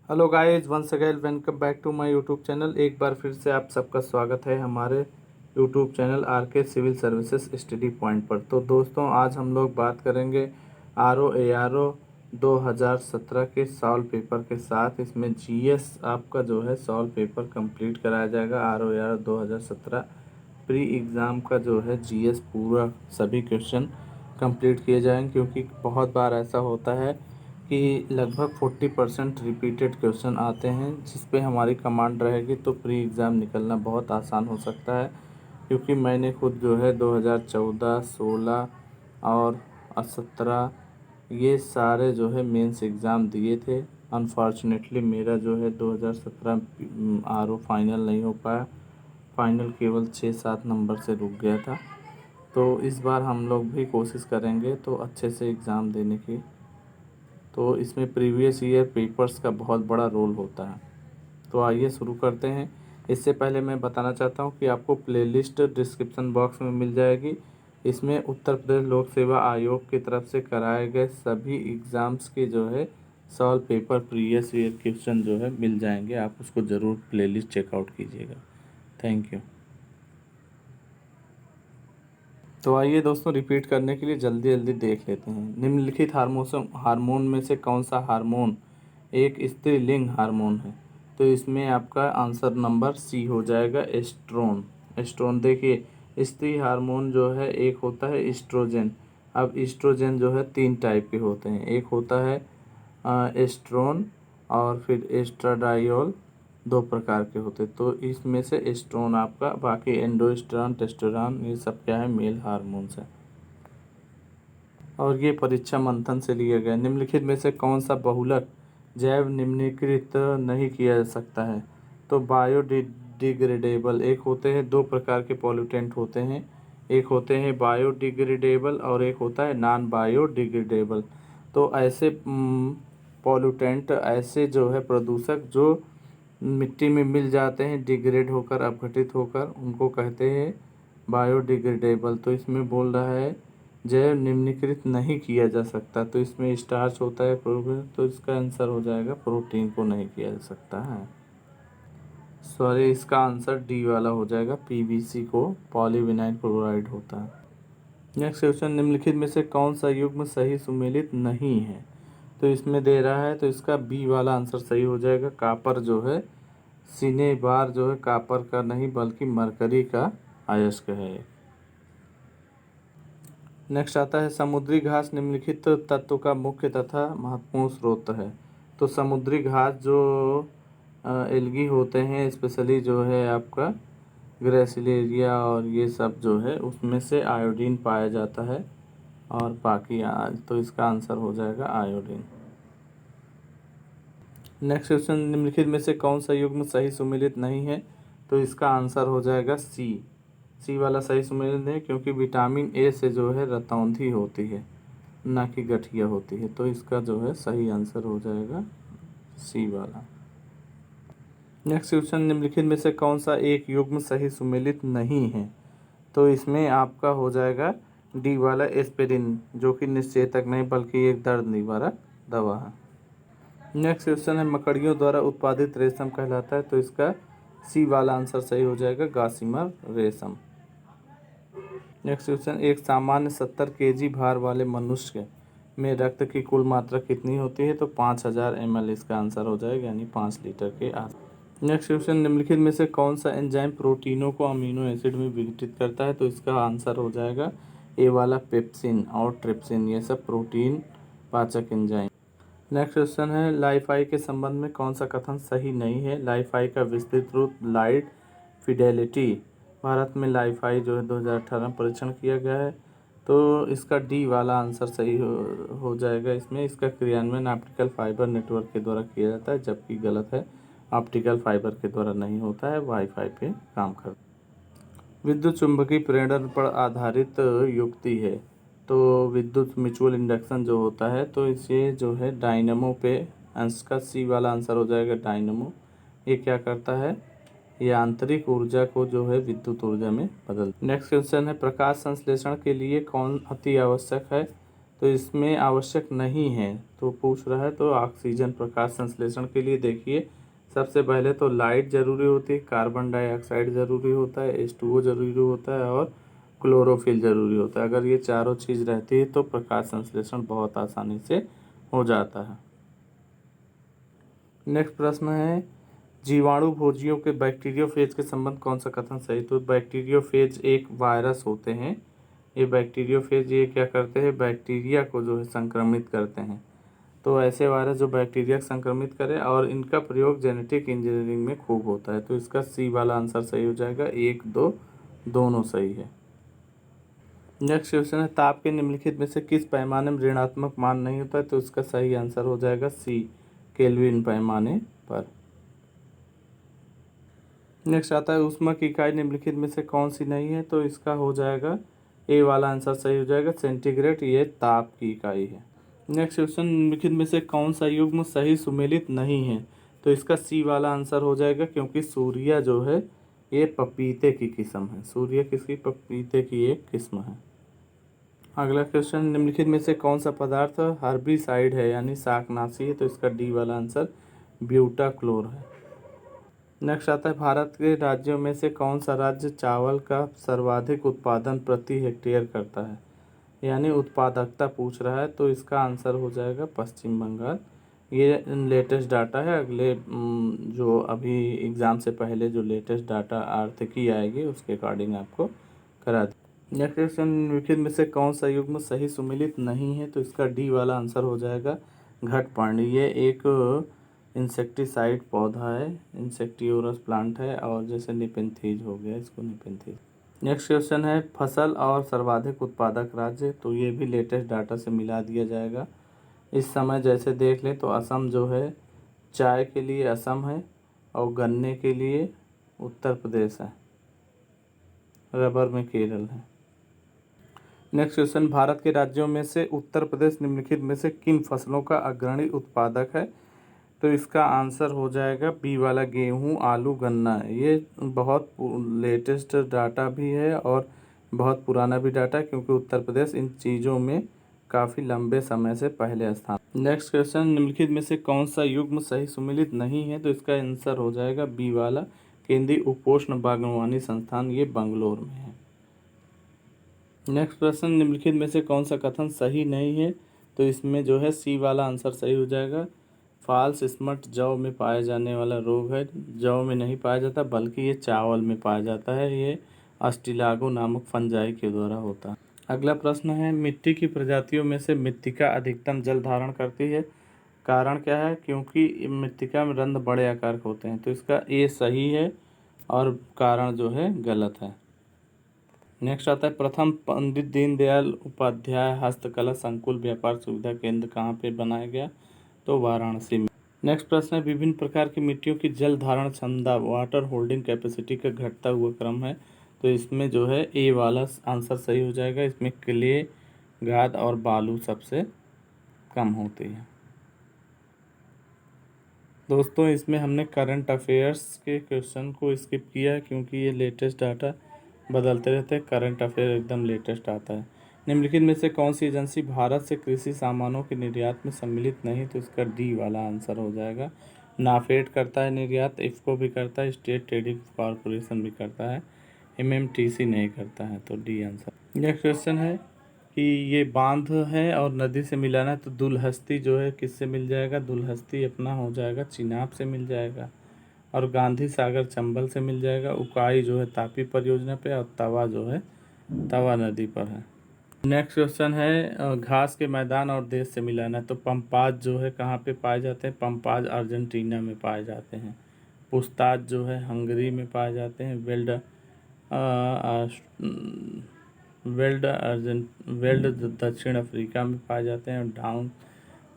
Hello guys, once again welcome back to my YouTube channel. एक बार फिर से आप सबका स्वागत है हमारे YouTube channel R K civil services study point पर। तो दोस्तों, आज हम लोग बात करेंगे RO ARO 2017 के सॉल्व पेपर के साथ। इसमें जीएस आपका जो है सॉल्व पेपर कंप्लीट कराया जाएगा। RO ARO 2017 प्री एग्ज़ाम का जो है जीएस पूरा सभी क्वेश्चन कंप्लीट किए जाएंगे, क्योंकि बहुत बार ऐसा होता है कि लगभग 40% रिपीटेड क्वेश्चन आते हैं, जिस पे हमारी कमांड रहेगी तो प्री एग्ज़ाम निकलना बहुत आसान हो सकता है। क्योंकि मैंने खुद जो है 2014, 16 और 17 ये सारे जो है मेंस एग्ज़ाम दिए थे। अनफॉर्चुनेटली मेरा जो है 2017 RO फाइनल नहीं हो पाया। फाइनल केवल 6-7 नंबर से रुक गया था। तो इस बार हम लोग भी कोशिश करेंगे तो अच्छे से एग्ज़ाम देने की। तो इसमें प्रीवियस ईयर पेपर्स का बहुत बड़ा रोल होता है। तो आइए शुरू करते हैं। इससे पहले मैं बताना चाहता हूँ कि आपको प्लेलिस्ट डिस्क्रिप्शन बॉक्स में मिल जाएगी। इसमें उत्तर प्रदेश लोक सेवा आयोग की तरफ से कराए गए सभी एग्ज़ाम्स के जो है solve paper previous year question जो है मिल जाएंगे। आप उसको ज़रूर प्लेलिस्ट चेकआउट कीजिएगा। Thank you. तो आइए दोस्तों, रिपीट करने के लिए जल्दी जल्दी देख लेते हैं। निम्नलिखित हार्मोन में से कौन सा हार्मोन एक स्त्रीलिंग हार्मोन है? तो इसमें आपका आंसर नंबर सी हो जाएगा, एस्ट्रोन। एस्ट्रोन देखिए, स्त्री हार्मोन जो है एक होता है एस्ट्रोजन। अब एस्ट्रोजन जो है 3 टाइप के होते हैं। एक होता है एस्ट्रोन, और फिर एस्ट्राडायोल, 2 प्रकार के होते। तो इसमें से एस्ट्रोन आपका, बाकी एंडोस्टेरॉन, टेस्टोस्टेरोन ये सब क्या है, मेल हार्मोन्स है। और ये परीक्षा मंथन से लिया गया। निम्नलिखित में से कौन सा बहुलक जैव निम्नीकृत नहीं किया जा सकता है? तो बायोडिग्रेडेबल एक होते हैं, 2 प्रकार के पॉल्यूटेंट होते हैं। एक होते हैं बायोडिग्रेडेबल और एक होता है नॉन बायोडिग्रेडेबल। तो ऐसे पॉल्यूटेंट, ऐसे जो है प्रदूषक जो मिट्टी में मिल जाते हैं डिग्रेड होकर, अपघटित होकर, उनको कहते हैं बायोडिग्रेडेबल। तो इसमें बोल रहा है जैव निम्नीकृत नहीं किया जा सकता। तो इसमें स्टार्च होता है प्रोटीन, तो इसका आंसर हो जाएगा प्रोटीन को नहीं किया जा सकता है। सॉरी, इसका आंसर डी वाला हो जाएगा, पीवीसी को पॉलीविनाइल क्लोराइड होता है। नेक्स्ट क्वेश्चन, निम्नलिखित में से कौन सा युग्म सही सुमेलित नहीं है? तो इसमें दे रहा है, तो इसका बी वाला आंसर सही हो जाएगा। कापर जो है सीने बार जो है कापर का नहीं बल्कि मरकरी का अयस्क है। नेक्स्ट आता है, समुद्री घास निम्नलिखित तत्व का मुख्य तथा महत्वपूर्ण स्रोत है। तो समुद्री घास जो एल्गी होते हैं, स्पेशली जो है आपका ग्रेसिलेरिया और ये सब जो है, उसमें से आयोडीन पाया जाता है। और बाकी तो इसका आंसर हो जाएगा आयोडीन। नेक्स्ट क्वेश्चन, निम्नलिखित में से कौन सा युग्म सही सुमेलित नहीं है? तो इसका आंसर हो जाएगा सी। सी वाला सही सुमेलित नहीं, क्योंकि विटामिन ए से जो है रतौंधी होती है, ना कि गठिया होती है। तो इसका जो है सही आंसर हो जाएगा सी वाला। नेक्स्ट क्वेश्चन, निम्नलिखित में से कौन सा एक युग्म सही सुमेलित नहीं है? तो इसमें आपका हो जाएगा डी वाला, एस्पिरिन, जो कि निषेचक नहीं बल्कि एक दर्द निवारक दवा है। नेक्स्ट क्वेश्चन है, मकड़ियों द्वारा उत्पादित रेशम कहलाता है। तो इसका सी वाला आंसर सही हो जाएगा, गासिमर रेशम। नेक्स्ट क्वेश्चन, एक सामान्य 70 kg भार वाले मनुष्य में रक्त की कुल मात्रा कितनी होती है? तो 5000 ml इसका आंसर हो जाएगा, यानी 5 लीटर के आस। नेक्स्ट क्वेश्चन, निम्नलिखित में से कौन सा एंजाइम प्रोटीनों को अमीनो एसिड में विघटित करता है? तो इसका आंसर हो जाएगा ए वाला, पेप्सिन और ट्रिप्सिन, ये सब प्रोटीन पाचक एंजाइम। नेक्स्ट क्वेश्चन है, लाइफाई के संबंध में कौन सा कथन सही नहीं है? लाइफाई का विस्तृत रूप लाइट फिडेलिटी। भारत में लाइफाई जो है 2018 में परीक्षण किया गया है। तो इसका डी वाला आंसर सही हो जाएगा। इसमें इसका क्रियान्वयन ऑप्टिकल फाइबर नेटवर्क के द्वारा किया जाता है, जबकि गलत है, ऑप्टिकल फाइबर के द्वारा नहीं होता है, वाईफाई पे काम करता है। विद्युत चुंबकीय प्रेरण पर आधारित युक्ति है। तो विद्युत म्यूचुअल इंडक्शन जो होता है, तो इसे जो है डायनमो पे, अंश का सी वाला आंसर हो जाएगा डायनमो। ये क्या करता है, ये आंतरिक ऊर्जा को जो है विद्युत ऊर्जा में बदल। नेक्स्ट क्वेश्चन है, प्रकाश संश्लेषण के लिए कौन अति आवश्यक है? तो इसमें आवश्यक नहीं है, तो पूछ रहा है। तो ऑक्सीजन प्रकाश संश्लेषण के लिए देखिए, सबसे पहले तो लाइट ज़रूरी होती है, कार्बन डाइऑक्साइड ज़रूरी होता है, H2O ज़रूरी होता है और क्लोरोफिल ज़रूरी होता है। अगर ये चारों चीज़ रहती है तो प्रकाश संश्लेषण बहुत आसानी से हो जाता है। नेक्स्ट प्रश्न है, जीवाणु भोजियों के बैक्टीरियोफेज के संबंध कौन सा कथन सही? तो बैक्टीरियोफेज एक वायरस होते हैं। ये बैक्टीरियोफेज ये क्या करते हैं, बैक्टीरिया को जो है संक्रमित करते हैं। तो ऐसे वायरस जो बैक्टीरिया संक्रमित करे, और इनका प्रयोग जेनेटिक इंजीनियरिंग में खूब होता है। तो इसका सी वाला आंसर सही हो जाएगा, 1, 2 दोनों सही है। नेक्स्ट क्वेश्चन है, ताप के निम्नलिखित में से किस पैमाने में ऋणात्मक मान नहीं होता है? तो इसका सही आंसर हो जाएगा सी, केल्विन पैमाने पर। नेक्स्ट आता है, ऊष्मा की इकाई निम्नलिखित में से कौन सी नहीं है? तो इसका हो जाएगा ए वाला आंसर सही हो जाएगा, सेंटीग्रेड, ये ताप की इकाई है। नेक्स्ट क्वेश्चन, निम्नलिखित में से कौन सा युग्म सही सुमेलित नहीं है? तो इसका सी वाला आंसर हो जाएगा, क्योंकि सूर्य जो है ये पपीते की किस्म है। सूर्य किसकी? पपीते की एक किस्म है। अगला क्वेश्चन, निम्नलिखित में से कौन सा पदार्थ हर्बिसाइड है यानी शाकनाशी है? तो इसका डी वाला आंसर ब्यूटाक्लोर है। नेक्स्ट आता है, भारत के राज्यों में से कौन सा राज्य चावल का सर्वाधिक उत्पादन प्रति हेक्टेयर करता है? यानी उत्पादकता पूछ रहा है। तो इसका आंसर हो जाएगा पश्चिम बंगाल। ये लेटेस्ट डाटा है, अगले जो अभी एग्ज़ाम से पहले जो लेटेस्ट डाटा आर्थिकी आएगी उसके अकॉर्डिंग आपको करा दें। नेक्स्ट क्वेश्चन, निम्नलिखित में से कौन सा युग्म सही सुमेलित नहीं है? तो इसका डी वाला आंसर हो जाएगा घटपर्णी। ये एक इंसेक्टिसाइड पौधा है, इंसेक्टियोरस प्लांट है, और जैसे निपेंथीज हो गया, इसको निपेंथीज। नेक्स्ट क्वेश्चन है, फसल और सर्वाधिक उत्पादक राज्य। तो ये भी लेटेस्ट डाटा से मिला दिया जाएगा। इस समय जैसे देख लें तो असम जो है, चाय के लिए असम है, और गन्ने के लिए उत्तर प्रदेश है, रबर में केरल है। नेक्स्ट क्वेश्चन, भारत के राज्यों में से उत्तर प्रदेश निम्नलिखित में से किन फसलों का अग्रणी उत्पादक है? तो इसका आंसर हो जाएगा बी वाला, गेहूँ, आलू, गन्ना। ये बहुत लेटेस्ट डाटा भी है और बहुत पुराना भी डाटा है, क्योंकि उत्तर प्रदेश इन चीज़ों में काफ़ी लंबे समय से पहले स्थान। नेक्स्ट क्वेश्चन, निम्नलिखित में से कौन सा युग्म सही सुमेलित नहीं है? तो इसका आंसर हो जाएगा बी वाला, केंद्रीय उपोष्ण बागवानी संस्थान, ये बंगलोर में है। नेक्स्ट प्रश्न, निम्नलिखित में से कौन सा कथन सही नहीं है? तो इसमें जो है सी वाला आंसर सही हो जाएगा। फॉल्स स्मट जौ में पाया जाने वाला रोग है। जौ में नहीं पाया जाता, बल्कि ये चावल में पाया जाता है। ये अस्टिलागो नामक फंजाई के द्वारा होता है। अगला प्रश्न है, मिट्टी की प्रजातियों में से मृत्तिका अधिकतम जल धारण करती है। कारण क्या है? क्योंकि मृत्तिका में रंध्र बड़े आकार के होते हैं। तो इसका ए सही है और कारण जो है गलत है। नेक्स्ट आता है, प्रथम पंडित दीनदयाल उपाध्याय हस्तकला संकुल व्यापार सुविधा केंद्र कहाँ पे बनाया गया? तो वाराणसी में। नेक्स्ट प्रश्न है, विभिन्न प्रकार की मिट्टियों की जल धारण क्षमता, वाटर होल्डिंग कैपेसिटी का घटता हुआ क्रम है। तो इसमें जो है ए वाला आंसर सही हो जाएगा। इसमें क्ले, गाद और बालू सबसे कम होती है। दोस्तों, इसमें हमने करंट अफेयर्स के क्वेश्चन को स्किप किया है, क्योंकि ये लेटेस्ट डाटा बदलते रहते हैं। करंट अफेयर एकदम लेटेस्ट आता है। निम्नलिखित में से कौन सी एजेंसी भारत से कृषि सामानों के निर्यात में सम्मिलित नहीं? तो इसका डी वाला आंसर हो जाएगा। नाफेड करता है निर्यात, इफ़को भी करता है, स्टेट ट्रेडिंग कॉरपोरेशन भी करता है, एमएमटीसी नहीं करता है। तो डी आंसर। नेक्स्ट क्वेश्चन है कि ये बांध है और नदी से मिलाना है, तो दुलहस्ती जो है किससे मिल जाएगा? दुलहस्ती अपना हो जाएगा चिनाब से मिल जाएगा, और गांधी सागर चंबल से मिल जाएगा। उकाई जो है तापी परियोजना पे, और तवा जो है तवा नदी पर है। नेक्स्ट क्वेश्चन है, घास के मैदान और देश से मिलाना है। तो पंपाज जो है कहाँ पे पाए जाते हैं? पंपाज अर्जेंटीना में पाए जाते हैं। पुस्ताज जो है हंगरी में पाए जाते हैं। वेल्ड दक्षिण अफ्रीका में पाए जाते हैं। डाउन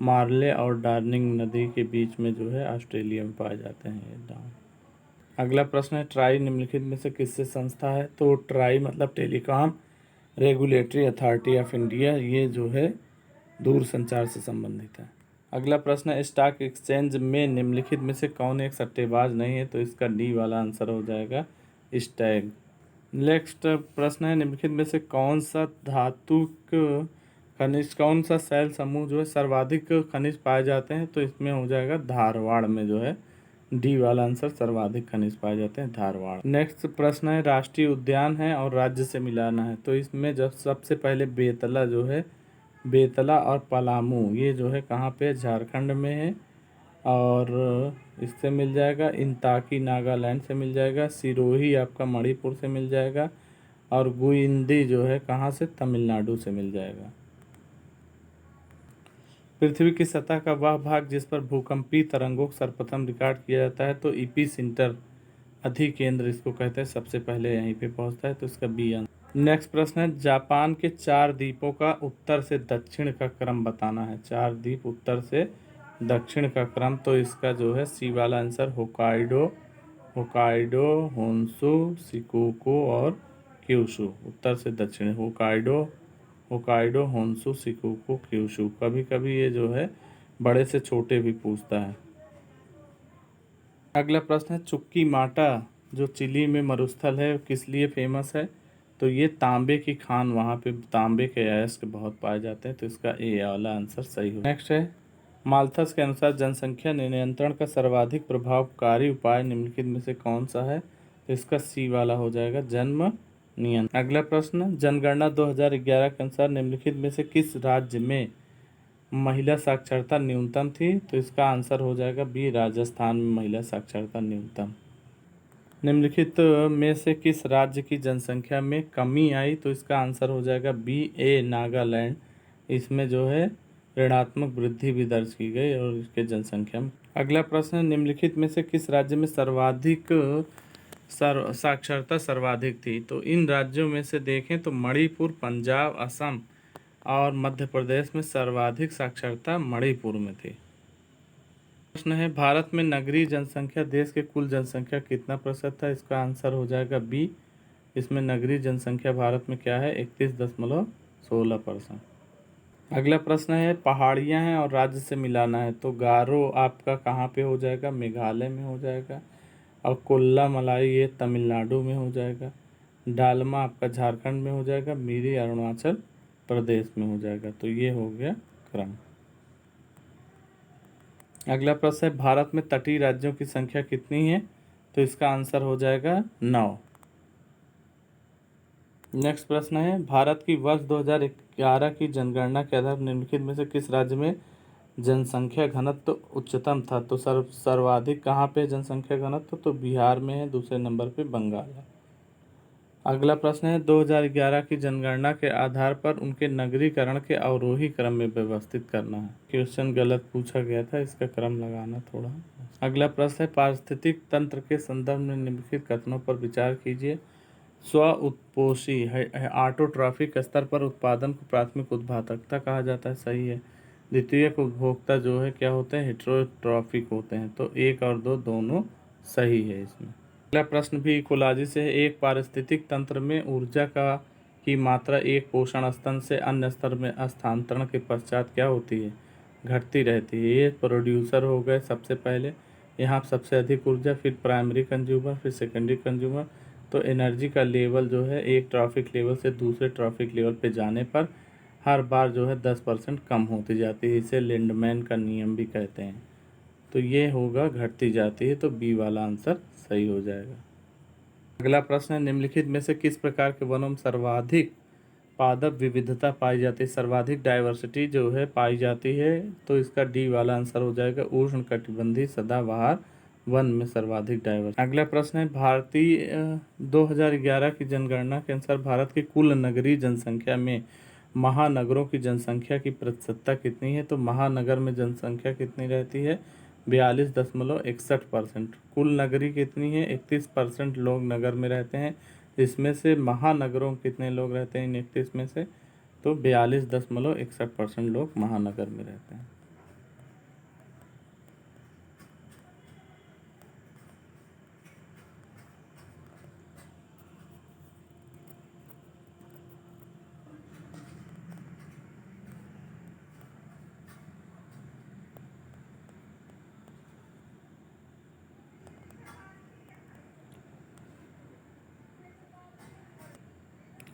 मार्ले और डार्निंग नदी के बीच में जो है ऑस्ट्रेलिया में पाए जाते हैं ये डाउन। अगला प्रश्न है, ट्राई निम्नलिखित में से किससे संस्था है? तो ट्राई मतलब telecom regulatory authority of India, ये जो है दूरसंचार से संबंधित है। अगला प्रश्न है, स्टॉक एक्सचेंज में निम्नलिखित में से कौन एक सट्टेबाज नहीं है? तो इसका डी वाला आंसर हो जाएगा स्टैग। नेक्स्ट प्रश्न है, निम्नलिखित में से कौन सा धातु खनिज कौन सा शैल समूह जो है सर्वाधिक खनिज पाए जाते हैं, तो इसमें हो जाएगा धारवाड़ में जो है डी वाला आंसर, सर्वाधिक खनिज पाए जाते हैं धारवाड़। नेक्स्ट प्रश्न है राष्ट्रीय उद्यान है और राज्य से मिलाना है, तो इसमें जब सबसे पहले बेतला जो है, बेतला और पलामू ये जो है कहाँ पे, झारखंड में है, और इससे मिल जाएगा इंताकी नागालैंड से मिल जाएगा, सिरोही आपका मणिपुर से मिल जाएगा, और गुइंदी जो है कहाँ से, तमिलनाडु से मिल जाएगा। पृथ्वी की सतह का वह भाग जिस पर भूकंपीय तरंगों का सर्वप्रथम रिकॉर्ड किया जाता है, तो इपीसेंटर अधिकेंद्र इसको कहते हैं, सबसे पहले यहीं पे पहुंचता है, तो इसका बी आंसर। नेक्स्ट प्रश्न है जापान के 4 द्वीपों का उत्तर से दक्षिण का क्रम बताना है। 4 द्वीप उत्तर से दक्षिण का क्रम, तो इसका जो है सी वाला answer Hokkaido, Hokkaido, Honshu, Shikoku और क्यूशू। उत्तर से दक्षिण Hokkaido, Hokkaido, Honshu, Shikoku, Kyushu. कभी कभी ये जो है बड़े से छोटे भी पूछता है। अगला प्रश्न है चुक्की माटा जो चिली में मरुस्थल है किस लिए फेमस है, तो ये तांबे की खान, वहाँ पे तांबे के अयस्क बहुत पाए जाते हैं, तो इसका ए वाला आंसर सही हो। नेक्स्ट है माल्थस के अनुसार जनसंख्या नियंत्रण का सर्वाधिक प्रभावकारी उपाय निम्नलिखित में से कौन सा है, तो इसका सी वाला हो जाएगा जन्म नियंत्रण। अगला प्रश्न जनगणना 2011 के अनुसार निम्नलिखित में से किस राज्य में महिला साक्षरता न्यूनतम थी, तो इसका आंसर हो जाएगा बी राजस्थान में महिला साक्षरता न्यूनतम। निम्नलिखित में से किस राज्य की जनसंख्या में कमी आई, तो इसका आंसर हो जाएगा बी ए नागालैंड। इसमें जो है ऋणात्मक वृद्धि भी दर्ज की गई और इसके जनसंख्या में। अगला प्रश्न निम्नलिखित में से किस राज्य में सर्वाधिक साक्षरता सर्वाधिक थी, तो इन राज्यों में से देखें तो मणिपुर, पंजाब, असम और मध्य प्रदेश में सर्वाधिक साक्षरता मणिपुर में थी। प्रश्न है भारत में नगरीय जनसंख्या देश के कुल जनसंख्या कितना प्रतिशत था, इसका आंसर हो जाएगा बी। इसमें नगरीय जनसंख्या भारत में क्या है 31.16%। अगला प्रश्न है पहाड़ियाँ हैं और राज्य से मिलाना है, तो गारो आपका कहाँ पे हो जाएगा, मेघालय में हो जाएगा, और कोल्ला मलाई ये तमिलनाडु में हो जाएगा, डालमा आपका झारखंड में हो जाएगा, मिरी अरुणाचल प्रदेश में हो जाएगा, तो ये हो गया क्रम। अगला प्रश्न है भारत में तटीय राज्यों की संख्या कितनी है, तो इसका आंसर हो जाएगा 9। नेक्स्ट प्रश्न है भारत की वर्ष 2011 की जनगणना के आधार निम्नलिखित में से किस राज्य में जनसंख्या घनत्व उच्चतम था, तो सर्वाधिक कहाँ पे जनसंख्या घनत्व, तो बिहार में है, दूसरे नंबर पे बंगाल है। अगला प्रश्न है 2011 की जनगणना के आधार पर उनके नगरीकरण के अवरोही क्रम में व्यवस्थित करना है। क्वेश्चन गलत पूछा गया था, इसका क्रम लगाना थोड़ा। अगला प्रश्न है पारिस्थितिक तंत्र के संदर्भ में निम्नलिखित कथनों पर विचार कीजिए। स्व उत्पोषी है ऑटोट्रॉफिक स्तर पर उत्पादन को प्राथमिक उत्पादकता कहा जाता है, सही है। द्वितीयक उपभोक्ता जो है क्या होते हैं, हेटेरोट्रॉफिक होते हैं, तो 1 और 2 दोनों सही है इसमें। अगला प्रश्न भी इकोलॉजी से है एक पारिस्थितिक तंत्र में ऊर्जा की मात्रा एक पोषण स्तर से अन्य स्तर में स्थानांतरण के पश्चात क्या होती है, घटती रहती है। ये प्रोड्यूसर हो गए सबसे पहले, यहाँ सबसे अधिक ऊर्जा, फिर प्राइमरी कंज्यूमर, फिर सेकेंडरी कंज्यूमर। तो एनर्जी का लेवल जो है एक ट्रॉफिक लेवल से दूसरे ट्रॉफिक लेवल पे जाने पर हर बार जो है 10% कम होती जाती है, इसे लिंडमैन का नियम भी कहते हैं। तो ये होगा घटती जाती है, तो बी वाला आंसर सही हो जाएगा। अगला प्रश्न है निम्नलिखित में से किस प्रकार के वनों में सर्वाधिक पादप विविधता पाई जाती है, सर्वाधिक डाइवर्सिटी जो है पाई जाती है, तो इसका डी वाला आंसर हो जाएगा उष्ण कटिबंधीय सदाबहार वन में सर्वाधिक डाइवर्सिटी। अगला प्रश्न है भारतीय 2011 की जनगणना के अनुसार भारत की कुल नगरीय जनसंख्या में महानगरों की जनसंख्या की प्रतिशतता कितनी है, तो महानगर में जनसंख्या कितनी रहती है 42.61%। कुल नगरी कितनी है 31% लोग नगर में रहते हैं, इसमें से महानगरों कितने लोग रहते हैं इन 31 में से, तो 42.61% लोग महानगर में रहते हैं।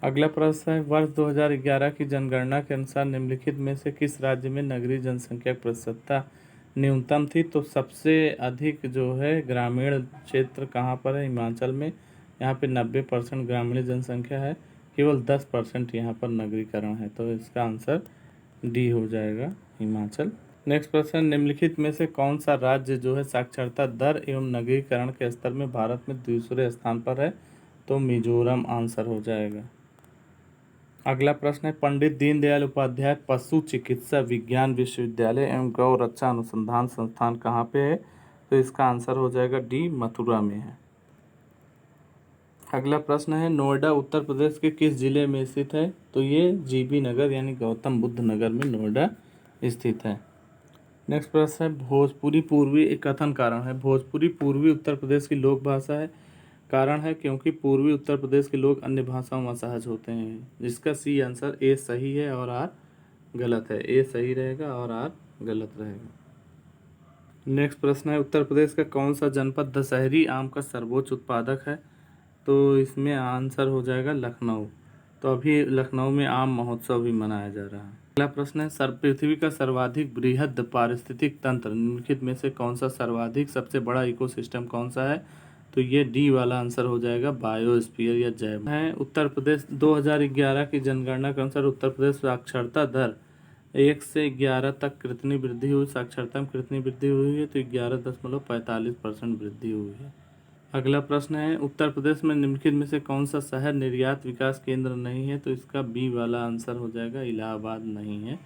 अगला प्रश्न है, वर्ष 2011 की जनगणना के अनुसार निम्नलिखित में से किस राज्य में नगरीय जनसंख्या की प्रतिशतता न्यूनतम थी? तो सबसे अधिक जो है ग्रामीण क्षेत्र कहाँ पर है? हिमाचल में। यहाँ पे 90% ग्रामीण जनसंख्या है, केवल 10% यहाँ पर नगरीकरण है। तो इसका आंसर डी हो जाएगा, हिमाचल। नेक्स्ट प्रश्न, निम्नलिखित में से कौन सा राज्य जो है साक्षरता दर एवं नगरीकरण के स्तर में भारत में दूसरे स्थान पर है? तो मिजोरम आंसर हो जाएगा। अगला प्रश्न है, पंडित दीनदयाल उपाध्याय पशु चिकित्सा विज्ञान विश्वविद्यालय एवं गौ रक्षा अनुसंधान संस्थान कहाँ पे है? तो इसका आंसर हो जाएगा डी, मथुरा में है। अगला प्रश्न है, नोएडा उत्तर प्रदेश के किस जिले में स्थित है? तो ये जीबी नगर यानी गौतम बुद्ध नगर में नोएडा स्थित है। नेक्स्ट प्रश्न है, भोजपुरी पूर्वी एक कथन कारण है। भोजपुरी पूर्वी उत्तर प्रदेश की लोक भाषा है। कारण है क्योंकि पूर्वी उत्तर प्रदेश के लोग अन्य भाषाओं में असहज होते हैं। जिसका सी आंसर ए सही है और आर गलत है। ए सही रहेगा और आर गलत रहेगा। नेक्स्ट प्रश्न है, उत्तर प्रदेश का कौन सा जनपद दशहरी आम का सर्वोच्च उत्पादक है? तो इसमें आंसर हो जाएगा लखनऊ। तो अभी लखनऊ में आम महोत्सव भी मनाया जा रहा है। अगला प्रश्न है, पृथ्वी का सर्वाधिक बृहद पारिस्थितिक तंत्र निम्नलिखित में से कौन सा सर्वाधिक सबसे बड़ा इकोसिस्टम कौन सा है? तो ये डी वाला आंसर हो जाएगा, बायोस्फीयर या जैव है। उत्तर प्रदेश 2011 की जनगणना के अनुसार उत्तर प्रदेश साक्षरता दर 1 से 11 तक कितनी वृद्धि हुई? साक्षरता में कितनी वृद्धि हुई है? तो 11.45% वृद्धि हुई है। अगला प्रश्न है, उत्तर प्रदेश में निम्नलिखित में से कौन सा शहर निर्यात विकास केंद्र नहीं है? तो इसका बी वाला आंसर हो जाएगा, इलाहाबाद नहीं है।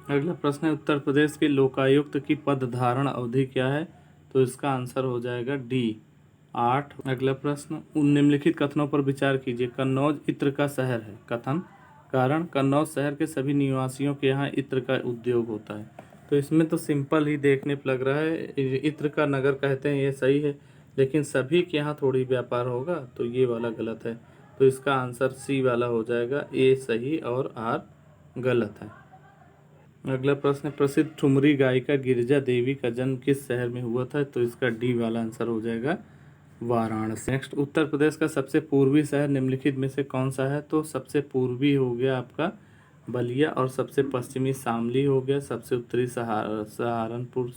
अगला प्रश्न है, उत्तर प्रदेश के लोकायुक्त की पदधारण अवधि क्या है? तो इसका आंसर हो जाएगा डी, 8। अगला प्रश्न, उन निम्नलिखित कथनों पर विचार कीजिए। कन्नौज इत्र का शहर है। कथन, कारण, कन्नौज शहर के सभी निवासियों के यहाँ इत्र का उद्योग होता है। तो इसमें तो सिंपल ही देखने पर लग रहा है, इत्र का नगर कहते हैं, ये सही है, लेकिन सभी के यहाँ थोड़ी व्यापार होगा, तो ये वाला गलत है। तो इसका आंसर सी वाला हो जाएगा, ए सही और आर गलत है। अगला प्रश्न है, प्रसिद्ध ठुमरी गायिका गिरिजा देवी का जन्म किस शहर में हुआ था? तो इसका डी वाला आंसर हो जाएगा, वाराणसी। नेक्स्ट, उत्तर प्रदेश का सबसे पूर्वी शहर निम्नलिखित में से कौन सा है? तो सबसे पूर्वी हो गया आपका बलिया, और सबसे पश्चिमी शामली हो गया, सबसे उत्तरी सहारनपुर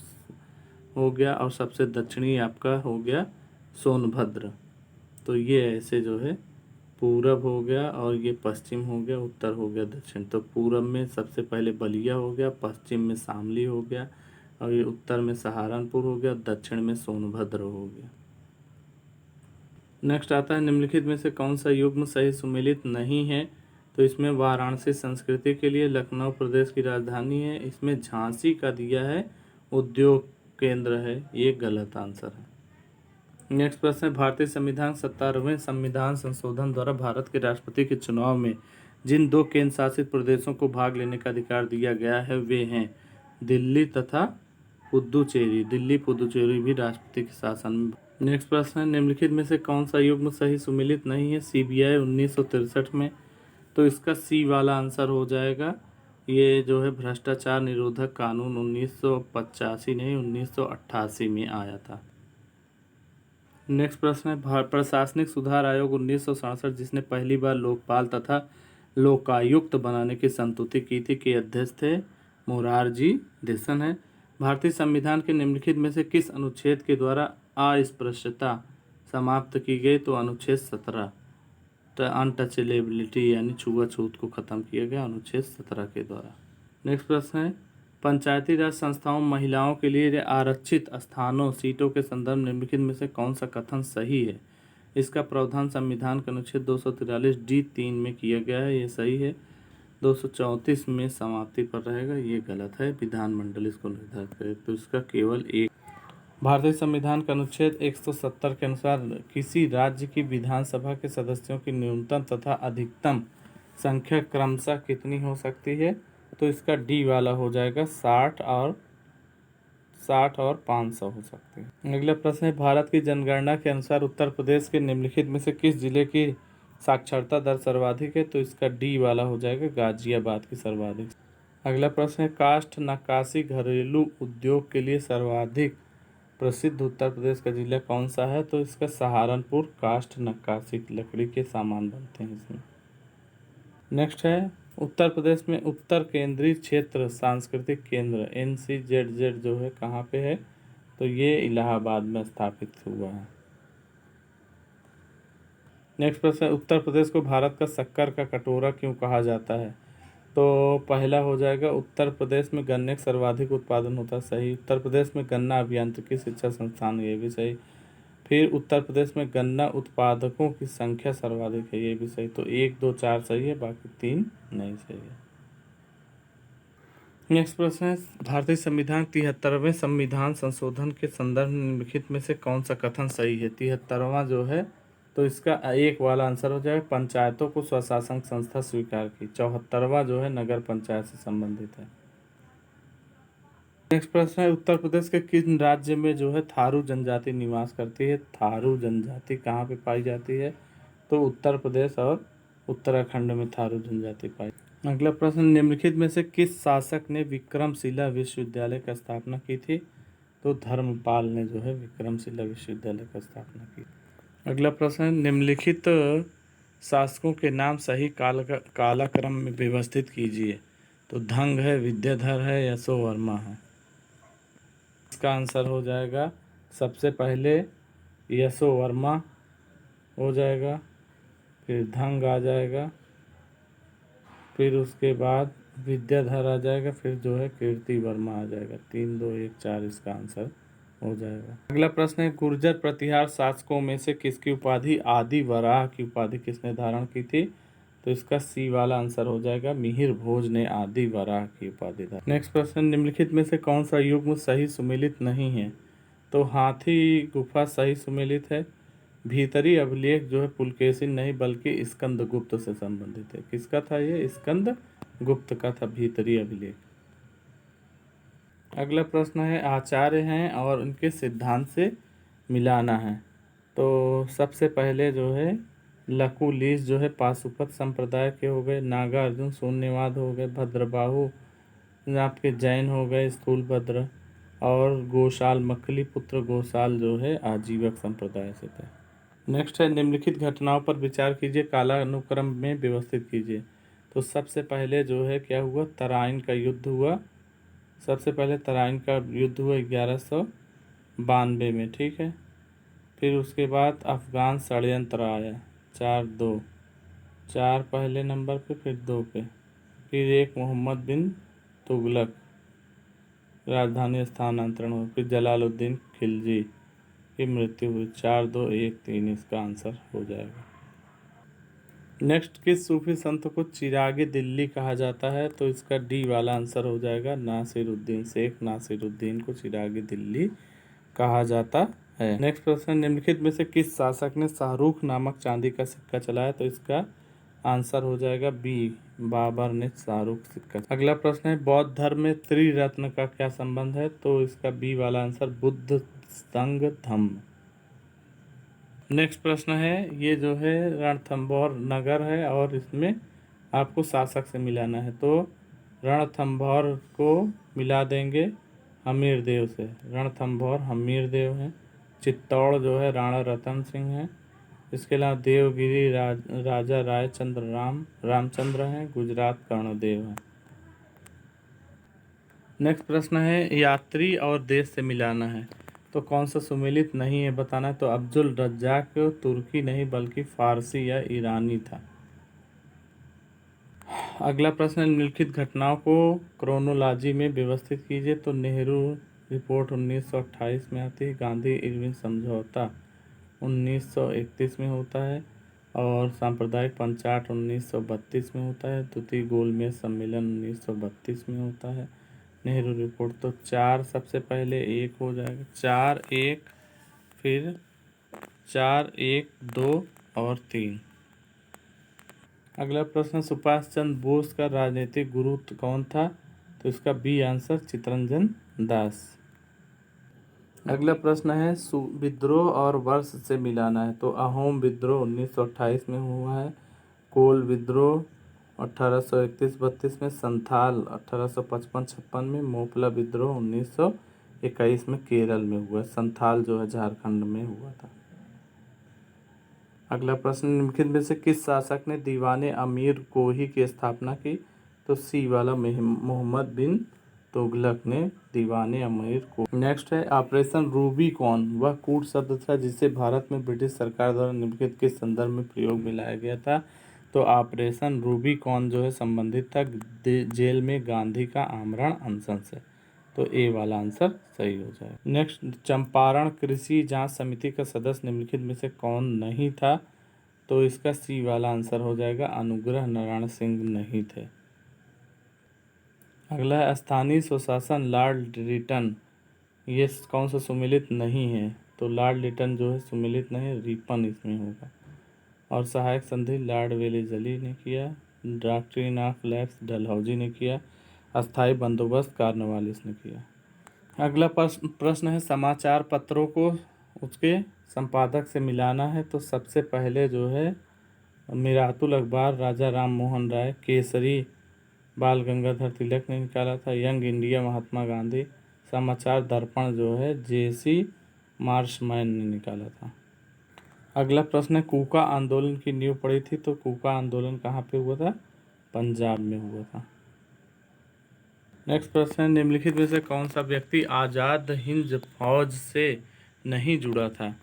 हो गया, और सबसे दक्षिणी आपका हो गया सोनभद्र। तो ये ऐसे जो है पूरब हो गया, और ये पश्चिम हो गया, उत्तर हो गया दक्षिण। तो पूरब में सबसे पहले बलिया हो गया, पश्चिम में शामली हो गया, और ये उत्तर में सहारनपुर हो गया, दक्षिण में सोनभद्र हो गया। नेक्स्ट आता है, निम्नलिखित में से कौन सा युग्म सही सुमेलित नहीं है? तो इसमें वाराणसी संस्कृति के लिए लखनऊ प्रदेश की राजधानी है। इसमें झांसी का दिया है उद्योग केंद्र है, ये गलत आंसर है। नेक्स्ट प्रश्न है, भारतीय संविधान 17वें संविधान संशोधन द्वारा भारत के राष्ट्रपति के चुनाव में जिन 2 केंद्र शासित प्रदेशों को भाग लेने का अधिकार दिया गया है वे हैं दिल्ली तथा पुदुचेरी। दिल्ली पुदुचेरी भी राष्ट्रपति के शासन में। नेक्स्ट प्रश्न है, निम्नलिखित में से कौन सा युग्म सही सुमेलित नहीं है? सीबीआई 1963 में। तो इसका सी वाला आंसर हो जाएगा, ये जो है भ्रष्टाचार निरोधक कानून 1985 नहीं 1988 में आया था। नेक्स्ट प्रश्न है, प्रशासनिक सुधार आयोग 1967 जिसने पहली बार लोकपाल तथा लोकायुक्त बनाने की संस्तुति की थी के अध्यक्ष थे मोरारजी देसाई है। भारतीय संविधान के निम्नलिखित में से किस अनुच्छेद के द्वारा अस्पृश्यता समाप्त की गई? तो अनुच्छेद 17, अनटचेबिलिटी यानी छुआछूत को खत्म किया गया अनुच्छेद 17 के द्वारा। नेक्स्ट प्रश्न है, पंचायती राज संस्थाओं महिलाओं के लिए आरक्षित स्थानों सीटों के संदर्भ निम्नलिखित में से कौन सा कथन सही है? इसका प्रावधान संविधान के अनुच्छेद 243 D3 में किया गया है, ये सही है। 234 में समाप्ति पर रहेगा, ये गलत है, विधानमंडल इसको निर्धारित करे। तो इसका केवल एक। भारतीय संविधान के अनुच्छेद 170 के अनुसार किसी राज्य की विधानसभा के सदस्यों की न्यूनतम तथा अधिकतम संख्या क्रमशः कितनी हो सकती है? तो इसका डी वाला हो जाएगा, 60 और 500 हो सकती है। अगला प्रश्न है, भारत की जनगणना के अनुसार उत्तर प्रदेश के निम्नलिखित में से किस जिले की साक्षरता दर सर्वाधिक है? तो इसका डी वाला हो जाएगा, गाजियाबाद की सर्वाधिक। अगला प्रश्न है, काष्ठ नक्काशी घरेलू उद्योग के लिए सर्वाधिक प्रसिद्ध उत्तर प्रदेश का जिला कौन सा है? तो इसका सहारनपुर। काष्ठ नक्काशी लकड़ी के सामान बनते हैं इसमें। नेक्स्ट है उत्तर प्रदेश में उत्तर केंद्रीय क्षेत्र सांस्कृतिक केंद्र NCZZ जो है कहाँ पे है, तो ये इलाहाबाद में स्थापित हुआ है। नेक्स्ट प्रश्न है उत्तर प्रदेश को भारत का शक्कर का कटोरा क्यों कहा जाता है, तो पहला हो जाएगा उत्तर प्रदेश में गन्ने का सर्वाधिक उत्पादन होता है, सही। उत्तर प्रदेश में गन्ना अभियांत्रिकी शिक्षा संस्थान, ये भी सही। फिर उत्तर प्रदेश में गन्ना उत्पादकों की संख्या सर्वाधिक है, ये भी सही। तो 1 2 4 सही है, बाकी 3 नहीं सही है। नेक्स्ट प्रश्न है भारतीय संविधान 73वें संविधान संशोधन के संदर्भ में निम्नलिखित में से कौन सा कथन सही है। 73वां जो है तो इसका एक वाला आंसर हो जाएगा पंचायतों को स्वशासन संस्था स्वीकार की। 74वां जो है नगर पंचायत से संबंधित है। नेक्स्ट प्रश्न है उत्तर प्रदेश के किस राज्य में जो है थारू जनजाति निवास करती है। थारू जनजाति कहाँ पे पाई जाती है, तो उत्तर प्रदेश और उत्तराखंड में थारू जनजाति पाई। अगला प्रश्न निम्नलिखित में से किस शासक ने विक्रमशिला विश्वविद्यालय की स्थापना की थी, तो धर्मपाल ने जो है विक्रमशिला विश्वविद्यालय की स्थापना की। अगला प्रश्न निम्नलिखित शासकों के नाम सही कालक्रम में व्यवस्थित कीजिए, तो धंग है, विद्याधर है, यशोवर्मा है। इसका आंसर हो जाएगा सबसे पहले यशोवर्मा हो जाएगा, फिर धंग आ जाएगा, फिर उसके बाद विद्याधर आ जाएगा, फिर जो है कीर्ति वर्मा आ जाएगा। 3 2 1 4 इसका आंसर हो जाएगा। अगला प्रश्न है गुर्जर प्रतिहार शासकों में से किसकी उपाधि आदि वराह की उपाधि किसने धारण की थी, तो इसका सी वाला आंसर हो जाएगा मिहिर भोज ने आदि वराह की उपाधि धारण। नेक्स्ट प्रश्न निम्नलिखित में से कौन सा युग्म सही सुमेलित नहीं है, तो हाथी गुफा सही सुमेलित है। भीतरी अभिलेख जो है पुलकेशिन नहीं बल्कि स्कंदगुप्त से संबंधित है। किसका था ये, स्कंदगुप्त का था भीतरी अभिलेख। अगला प्रश्न है आचार्य हैं और उनके सिद्धांत से मिलाना है, तो सबसे पहले जो है लकुलिश जो है पाशुपत संप्रदाय के हो गए, नागार्जुन शून्यवाद हो गए, भद्रबाहु आपके जैन हो गए स्थूलभद्र, और गोशाल मक्खली पुत्र गोशाल जो है आजीवक संप्रदाय से थे। नेक्स्ट है निम्नलिखित घटनाओं पर विचार कीजिए, कालानुक्रम में व्यवस्थित कीजिए। तो सबसे पहले जो है क्या हुआ, तराइन का युद्ध हुआ। सबसे पहले तराइन का युद्ध हुआ 1192 में, ठीक है। फिर उसके बाद अफगान षड्यंत्र आया 4-2, 4 पहले नंबर पे, फिर 2 पे। फिर एक मोहम्मद बिन तुगलक राजधानी स्थानांतरण हुआ, फिर जलालुद्दीन खिलजी की मृत्यु हुई। 4 2 1 3 इसका आंसर हो जाएगा। नेक्स्ट किस सूफी संत को चिरागे दिल्ली कहा जाता है, तो इसका डी वाला आंसर हो जाएगा नासिरुद्दीन, शेख नासिरुद्दीन को चिरागे दिल्ली कहा जाता है। नेक्स्ट प्रश्न निम्नलिखित में से किस शासक ने शाहरुख नामक चांदी का सिक्का चलाया, तो इसका आंसर हो जाएगा बी, बाबर ने शाहरुख सिक्का। अगला प्रश्न है बौद्ध धर्म में त्रिरत्न का क्या संबंध है, तो इसका बी वाला आंसर बुद्ध संग धम्म। नेक्स्ट प्रश्न है ये जो है रणथंभौर नगर है और इसमें आपको शासक से मिलाना है, तो रणथंभौर को मिला देंगे हमीरदेव से। रणथंभौर हमीरदेव है। चित्तौड़ जो है राणा रतन सिंह है। इसके अलावा देवगिरी राजा रायचंद्र रामचंद्र हैं। गुजरात कर्णदेव है। नेक्स्ट प्रश्न है यात्री और देश से मिलाना है, तो कौन सा सुमेलित नहीं है बताना है, तो अब्दुल रज्जाक तुर्की नहीं बल्कि फारसी या ईरानी था। अगला प्रश्न निम्नलिखित घटनाओं को क्रोनोलॉजी में व्यवस्थित कीजिए, तो नेहरू रिपोर्ट 1928 में आती है, गांधी इरविन समझौता 1931 में होता है, और सांप्रदायिक पंचाट 1932 में होता है, द्वितीय गोलमेज सम्मेलन 1932 में होता है। नेहरू रिपोर्ट तो 4 सबसे पहले 1 हो जाएगा, 4 1, फिर 4 1 2 और 3। अगला प्रश्न सुभाष चंद्र बोस का राजनीतिक गुरु कौन था, तो इसका बी आंसर चित्तरंजन दास। अगला प्रश्न है विद्रोह और वर्ष से मिलाना है, तो अहोम विद्रोह 1928 में हुआ है, कोल विद्रोह 1831-32 में, संथाल 1855-56 में, मोपला विद्रोह 1921 में केरल में हुआ। संथाल जो है झारखंड में हुआ था। अगला प्रश्न, निम्नलिखित में से किस शासक ने दीवाने अमीर कोही की स्थापना की? तो सी वाला मोहम्मद बिन तुगलक ने दीवाने अमीर को। नेक्स्ट है ऑपरेशन रूबिकॉन, वह कूट शब्द था जिसे भारत में ब्रिटिश सरकार द्वारा निम्नलिखित किस संदर्भ में प्रयोग में लाया गया था? तो ऑपरेशन रूबिकॉन जो है संबंधित था जेल में गांधी का आमरण अनशन से। तो ए वाला आंसर सही हो जाएगा। नेक्स्ट, चंपारण कृषि जांच समिति का सदस्य निम्नलिखित में से कौन नहीं था? तो इसका सी वाला आंसर हो जाएगा, अनुग्रह नारायण सिंह नहीं थे। अगला है स्थानीय स्वशासन लॉर्ड रिटन, ये कौन सा सुमेलित नहीं है? तो लॉर्ड लिटन जो है सुमेलित नहीं, रिपन इसमें होगा। और सहायक संधि लॉर्ड वेलेस्ली ने किया, डॉक्ट्रिन ऑफ लैप्स डलहौजी ने किया, अस्थायी बंदोबस्त कॉर्नवालिस ने किया। अगला प्रश्न है समाचार पत्रों को उसके संपादक से मिलाना है। तो सबसे पहले जो है मिरातुल अखबार राजा राम मोहन राय, केसरी बाल गंगाधर तिलक ने निकाला था, यंग इंडिया महात्मा गांधी, समाचार दर्पण जो है जेसी मार्शमैन ने निकाला था। अगला प्रश्न है कूका आंदोलन की नींव पड़ी थी। तो कूका आंदोलन कहाँ पे हुआ था? पंजाब में हुआ था। नेक्स्ट प्रश्न है निम्नलिखित में से कौन सा व्यक्ति आज़ाद हिंद फौज से नहीं जुड़ा था?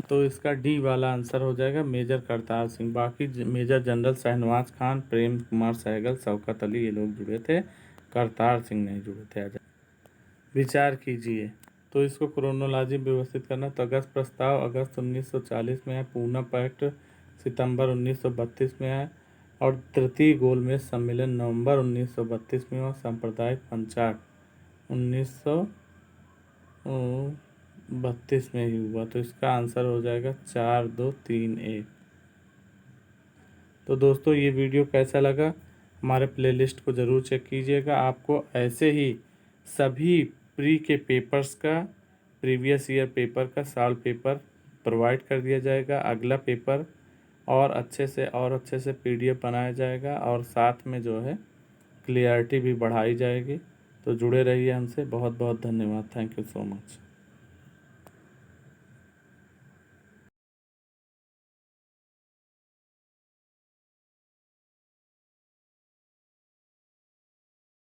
तो इसका डी वाला आंसर हो जाएगा, मेजर करतार सिंह। बाकी मेजर जनरल शहनवाज खान, प्रेम कुमार सहगल, शौकत अली ये लोग जुड़े थे, करतार सिंह नहीं जुड़े थे आज़ाद। विचार कीजिए। तो इसको क्रोनोलॉजी में व्यवस्थित करना। तो अगस्त प्रस्ताव अगस्त 1940 में है, पूना पैक्ट सितंबर 1932 में है, और तृतीय गोलमेज सम्मेलन नवंबर 1932 में हुआ, सांप्रदायिक पंचायत 1932 में ही हुआ। तो इसका आंसर हो जाएगा 4, 2, 3, 1। तो दोस्तों ये वीडियो कैसा लगा? हमारे प्लेलिस्ट को ज़रूर चेक कीजिएगा। आपको ऐसे ही सभी प्री के पेपर्स का, प्रीवियस ईयर पेपर का सॉल्व पेपर प्रोवाइड कर दिया जाएगा। अगला पेपर और अच्छे से पीडीएफ बनाया जाएगा, और साथ में जो है क्लियरिटी भी बढ़ाई जाएगी। तो जुड़े रहिए हमसे। बहुत बहुत धन्यवाद। Thank you so much.